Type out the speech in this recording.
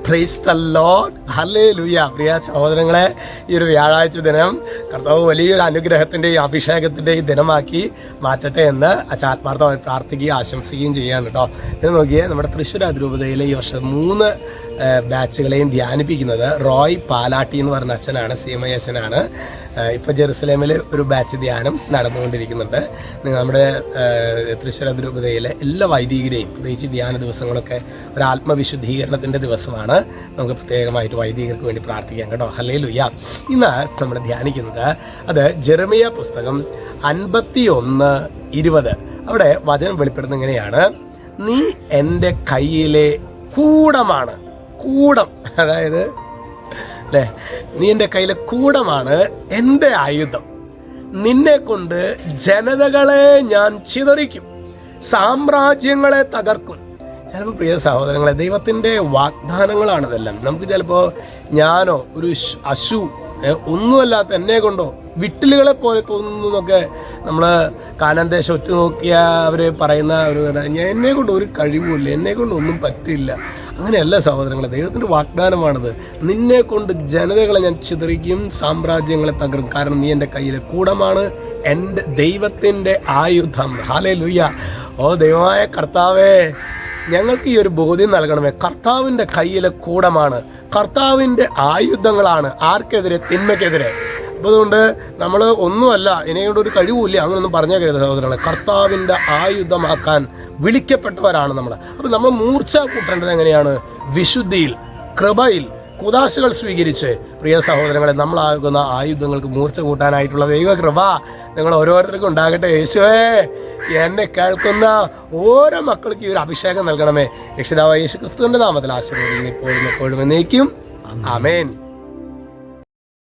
Price the Lord, hallelujah. പ്രിയ സഹോദരങ്ങളെ, ഈ ഒരു വ്യാഴാഴ്ച ദിനം കർത്താവ് വലിയൊരു അനുഗ്രഹത്തിൻ്റെയും അഭിഷേകത്തിൻ്റെയും ദിനമാക്കി മാറ്റട്ടെ എന്ന് ആത്മാർത്ഥമായി പ്രാർത്ഥിക്കുകയും ആശംസിക്കുകയും ചെയ്യുകയാണ് കേട്ടോ. ഇത് നോക്കിയേ, നമ്മുടെ തൃശ്ശൂർ അതിരൂപതയിലെ ഈ വർഷം 3 ബാച്ചുകളെയും ധ്യാനിപ്പിക്കുന്നത് റോയ് പാലാട്ടി എന്ന് പറഞ്ഞ അച്ഛനാണ്, CMI അച്ഛനാണ്. ഇപ്പോൾ ജെറുസലേമിൽ ഒരു ബാച്ച് ധ്യാനം നടന്നുകൊണ്ടിരിക്കുന്നുണ്ട്. നമ്മുടെ തൃശ്ശൂർ അതിരൂപതയിലെ എല്ലാ വൈദികരെയും, പ്രത്യേകിച്ച് ധ്യാന ദിവസങ്ങളൊക്കെ ഒരു ആത്മവിശുദ്ധീകരണത്തിൻ്റെ ദിവസമാണ്. നമുക്ക് പ്രത്യേകമായിട്ട് വൈദികർക്ക് വേണ്ടി പ്രാർത്ഥിക്കാം കേട്ടോ. ഹല്ലേലൂയ. ഇന്ന് നമ്മൾ ധ്യാനിക്കുന്നത് അത് ജെറമിയ പുസ്തകം 51:20. അവിടെ വചനം വെളിപ്പെടുന്നത് ഇങ്ങനെയാണ്: നീ എൻ്റെ കയ്യിലെ കൂടമാണ്. കൂടം, അതായത് അല്ലേ, നീ എൻ്റെ കയ്യിലെ കൂടമാണ്, എൻ്റെ ആയുധം. നിന്നെ കൊണ്ട് ജനതകളെ ഞാൻ ചിതറിക്കും, സാമ്രാജ്യങ്ങളെ തകർക്കും. ചിലപ്പോൾ പ്രിയ സഹോദരങ്ങളെ, ദൈവത്തിൻ്റെ വാഗ്ദാനങ്ങളാണിതെല്ലാം. നമുക്ക് ചിലപ്പോൾ ഞാനോ ഒരു അശു ഒന്നുമല്ലാത്ത എന്നെ കൊണ്ടോ വിട്ടിലുകളെ പോലെ തോന്നുന്നു എന്നൊക്കെ നമ്മൾ കാനാൻ ദേശം ഒറ്റ നോക്കിയ അവർ പറയുന്ന ഒരു എന്നെ കൊണ്ട് ഒരു കഴിവുമില്ല, എന്നെ കൊണ്ട് ഒന്നും പറ്റില്ല. അങ്ങനെയല്ല സഹോദരങ്ങളെ, ദൈവത്തിൻ്റെ വാഗ്ദാനമാണത്. നിന്നെ കൊണ്ട് ജനതകളെ ഞാൻ ചിതറിക്കും, സാമ്രാജ്യങ്ങളെ തകർക്കും. കാരണം നീ എൻ്റെ കയ്യിലെ കൂടമാണ്, എൻ്റെ ദൈവത്തിൻ്റെ ആയുധം. ഹല്ലേലൂയ. ഓ ദൈവമായ കർത്താവേ, ഞങ്ങൾക്ക് ഈ ഒരു ബോധ്യം നൽകണമേ. കർത്താവിൻ്റെ കയ്യിലെ കൂടമാണ്, കർത്താവിൻ്റെ ആയുധങ്ങളാണ്. ആർക്കെതിരെ? തിന്മയ്ക്കെതിരെ. അപ്പോൾ അതുകൊണ്ട് നമ്മൾ ഒന്നുമല്ല, ഇതിനെക്കൊണ്ട് ഒരു കഴിവുമില്ല, അങ്ങനൊന്നും പറഞ്ഞേക്കരുത് സഹോദരങ്ങളെ. കർത്താവിൻ്റെ ആയുധമാക്കാൻ വിളിക്കപ്പെട്ടവരാണ് നമ്മൾ. അപ്പോൾ നമ്മൾ മൂർച്ച കൂട്ടേണ്ടത് എങ്ങനെയാണ്? വിശുദ്ധിയിൽ, കൃപയിൽ, കുദാശകൾ സ്വീകരിച്ച്. പ്രിയ സഹോദരങ്ങളെ, നമ്മളാകുന്ന ആയുധങ്ങൾക്ക് മൂർച്ച കൂട്ടാനായിട്ടുള്ള ദൈവകൃപ നിങ്ങൾ ഓരോരുത്തർക്കും ഉണ്ടാകട്ടെ. യേശുവേ, എന്നെ കേൾക്കുന്ന ഓരോ മക്കൾക്ക് ഈ ഒരു അഭിഷേകം നൽകണമേ. രക്ഷിതാവായ യേശു ക്രിസ്തുവിൻ്റെ നാമത്തിൽ ആശീർവദിക്കുന്നു, ഇപ്പോഴും എപ്പോഴും എന്നേക്കും. ആമേൻ.